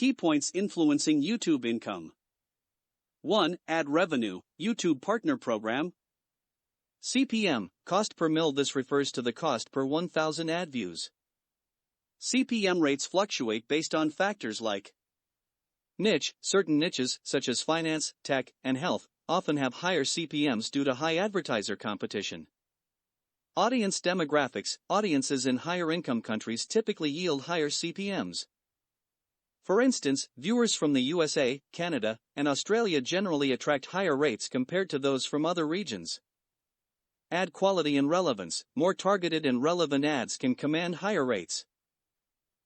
Key points influencing YouTube income. 1. Ad revenue, YouTube Partner Program. CPM, cost per mil. This refers to the cost per 1,000 ad views. CPM rates fluctuate based on factors like niche. Certain niches, such as finance, tech, and health, often have higher CPMs due to high advertiser competition. Audience demographics. Audiences in higher income countries typically yield higher CPMs. For instance, viewers from the USA, Canada, and Australia generally attract higher rates compared to those from other regions. Ad quality and relevance. More targeted and relevant ads can command higher rates.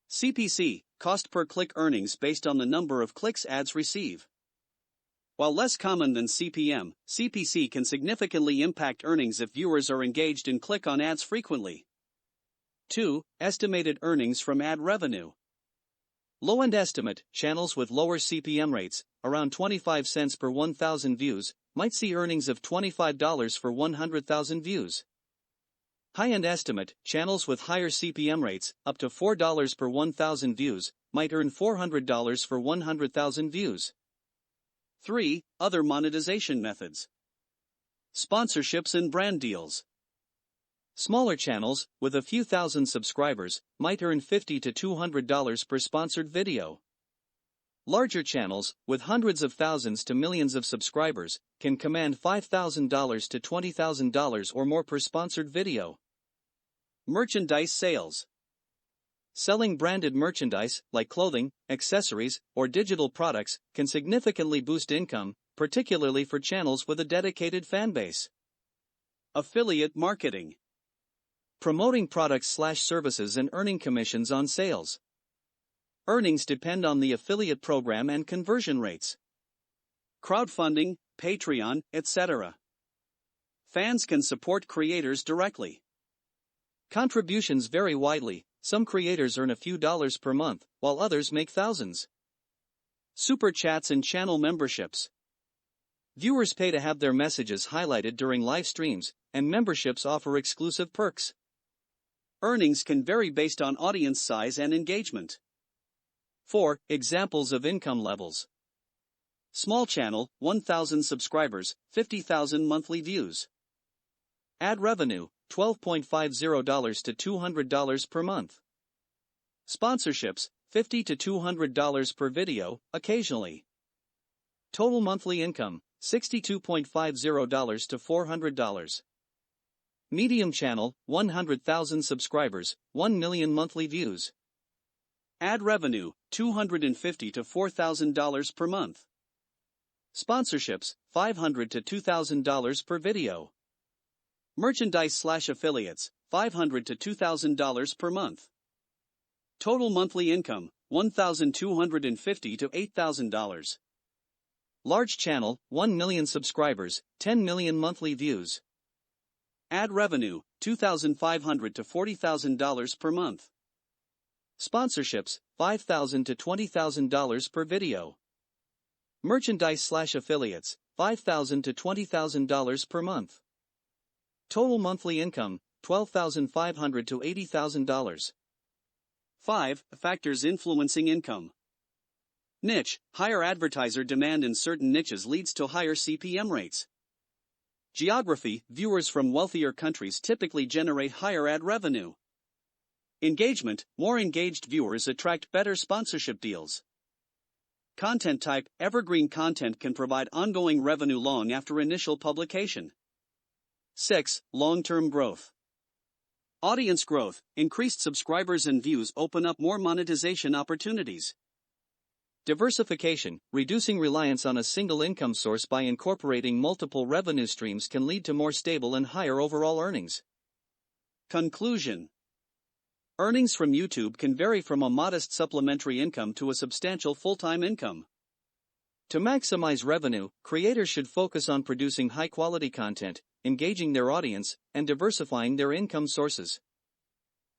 CPC, cost per click earnings based on the number of clicks ads receive. While less common than CPM, CPC can significantly impact earnings if viewers are engaged and click on ads frequently. 2. Estimated earnings from ad revenue. Low-end estimate. Channels with lower CPM rates, around 25 cents per 1,000 views, might see earnings of $25 for 100,000 views. High-end estimate. Channels with higher CPM rates, up to $4 per 1,000 views, might earn $400 for 100,000 views. 3. Other monetization methods. Sponsorships and brand deals. Smaller channels, with a few thousand subscribers, might earn $50 to $200 per sponsored video. Larger channels, with hundreds of thousands to millions of subscribers, can command $5,000 to $20,000 or more per sponsored video. Merchandise sales. Selling branded merchandise, like clothing, accessories, or digital products, can significantly boost income, particularly for channels with a dedicated fanbase. Affiliate marketing. Promoting products/services and earning commissions on sales. Earnings depend on the affiliate program and conversion rates. Crowdfunding, Patreon, etc. Fans can support creators directly. Contributions vary widely. Some creators earn a few dollars per month, while others make thousands. Super chats and channel memberships. Viewers pay to have their messages highlighted during live streams, and memberships offer exclusive perks. Earnings can vary based on audience size and engagement. 4. Examples of income levels. Small channel, 1,000 subscribers, 50,000 monthly views. Ad revenue, $12.50 to $200 per month. Sponsorships, $50 to $200 per video, occasionally. Total monthly income, $62.50 to $400. Medium channel, 100,000 subscribers, 1 million monthly views. Ad revenue, $250 to $4,000 per month. Sponsorships, $500 to $2,000 per video. Merchandise/affiliates, $500 to $2,000 per month. Total monthly income, $1,250 to $8,000. Large channel, 1 million subscribers, 10 million monthly views. Ad revenue, $2,500 to $40,000 per month. Sponsorships, $5,000 to $20,000 per video. Merchandise/affiliates, $5,000 to $20,000 per month. Total monthly income, $12,500 to $80,000. 5. Factors influencing income. Niche. Higher advertiser demand in certain niches leads to higher CPM rates. Geography. Viewers from wealthier countries typically generate higher ad revenue. Engagement. More engaged viewers attract better sponsorship deals. Content type. Evergreen content can provide ongoing revenue long after initial publication. 6. Long-term growth. Audience growth. Increased subscribers and views open up more monetization opportunities. Diversification. Reducing reliance on a single income source by incorporating multiple revenue streams can lead to more stable and higher overall earnings. Conclusion. Earnings from YouTube can vary from a modest supplementary income to a substantial full-time income. To maximize revenue, creators should focus on producing high-quality content, engaging their audience, and diversifying their income sources.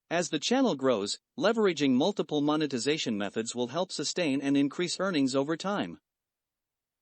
As the channel grows, leveraging multiple monetization methods will help sustain and increase earnings over time.